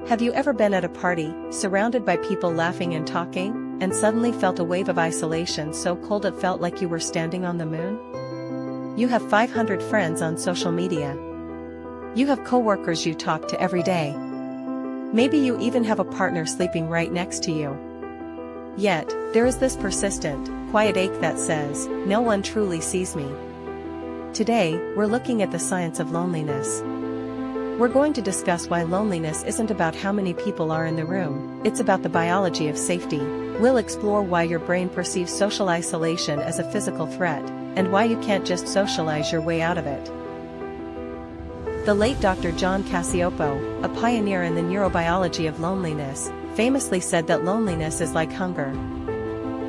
Have you ever been at a party, surrounded by people laughing and talking, and suddenly felt a wave of isolation so cold it felt like you were standing on the moon? You have 500 friends on social media. You have coworkers you talk to every day. Maybe you even have a partner sleeping right next to you. Yet, there is this persistent, quiet ache that says, "No one truly sees me." Today, we're looking at the science of loneliness. We're going to discuss why loneliness isn't about how many people are in the room, it's about the biology of safety. We'll explore why your brain perceives social isolation as a physical threat, and why you can't just socialize your way out of it. The late Dr. John Cacioppo, a pioneer in the neurobiology of loneliness, famously said that loneliness is like hunger.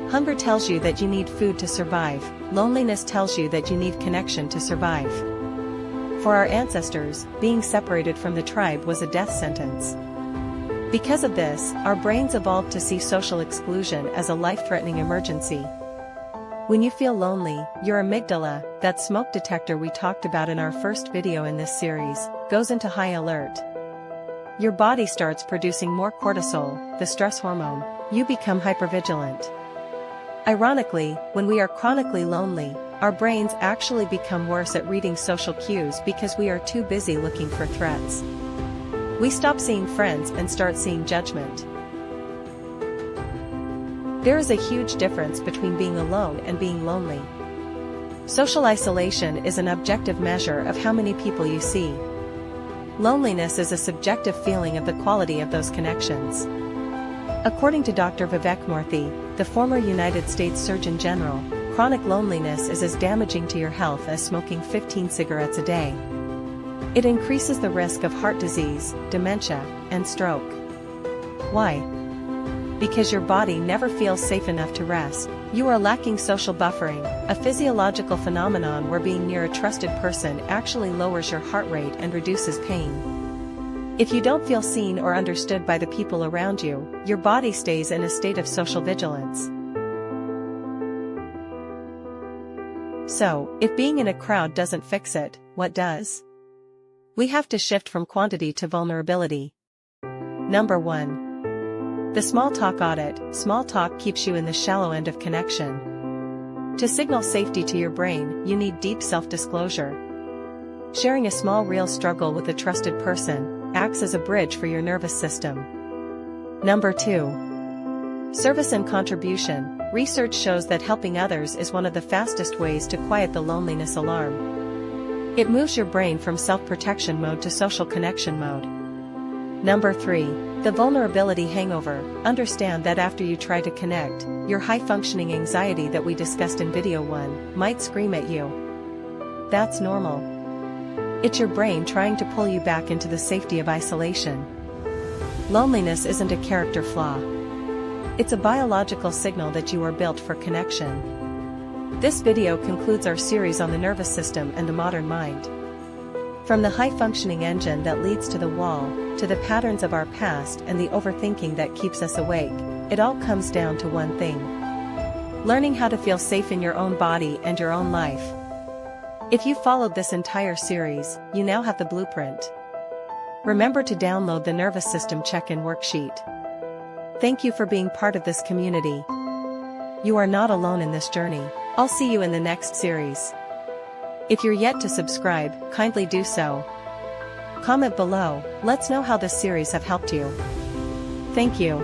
Hunger tells you that you need food to survive, loneliness tells you that you need connection to survive. For our ancestors, being separated from the tribe was a death sentence. Because of this, our brains evolved to see social exclusion as a life-threatening emergency. When you feel lonely, your amygdala, that smoke detector we talked about in our first video in this series, goes into high alert. Your body starts producing more cortisol, the stress hormone. You become hypervigilant. Ironically, when we are chronically lonely, our brains actually become worse at reading social cues because we are too busy looking for threats. We stop seeing friends and start seeing judgment. There is a huge difference between being alone and being lonely. Social isolation is an objective measure of how many people you see. Loneliness is a subjective feeling of the quality of those connections. According to Dr. Vivek Murthy, the former United States Surgeon General, chronic loneliness is as damaging to your health as smoking 15 cigarettes a day. It increases the risk of heart disease, dementia, and stroke. Why? Because your body never feels safe enough to rest. You are lacking social buffering, a physiological phenomenon where being near a trusted person actually lowers your heart rate and reduces pain. If you don't feel seen or understood by the people around you, your body stays in a state of social vigilance. So, if being in a crowd doesn't fix it, what does? We have to shift from quantity to vulnerability. Number 1. The small talk audit. Small talk keeps you in the shallow end of connection. To signal safety to your brain, you need deep self-disclosure. Sharing a small real struggle with a trusted person acts as a bridge for your nervous system. Number 2. Service and contribution. Research shows that helping others is one of the fastest ways to quiet the loneliness alarm. It moves your brain from self-protection mode to social connection mode. Number 3. The vulnerability hangover. Understand that after you try to connect, your high-functioning anxiety that we discussed in video 1 might scream at you. That's normal. It's your brain trying to pull you back into the safety of isolation. Loneliness isn't a character flaw. It's a biological signal that you are built for connection. This video concludes our series on the nervous system and the modern mind. From the high-functioning engine that leads to the wall, to the patterns of our past and the overthinking that keeps us awake, it all comes down to one thing: learning how to feel safe in your own body and your own life. If you followed this entire series, you now have the blueprint. Remember to download the Nervous System Check-in Worksheet. Thank you for being part of this community. You are not alone in this journey. I'll see you in the next series. If you're yet to subscribe, kindly do so. Comment below, let's know how this series have helped you. Thank you.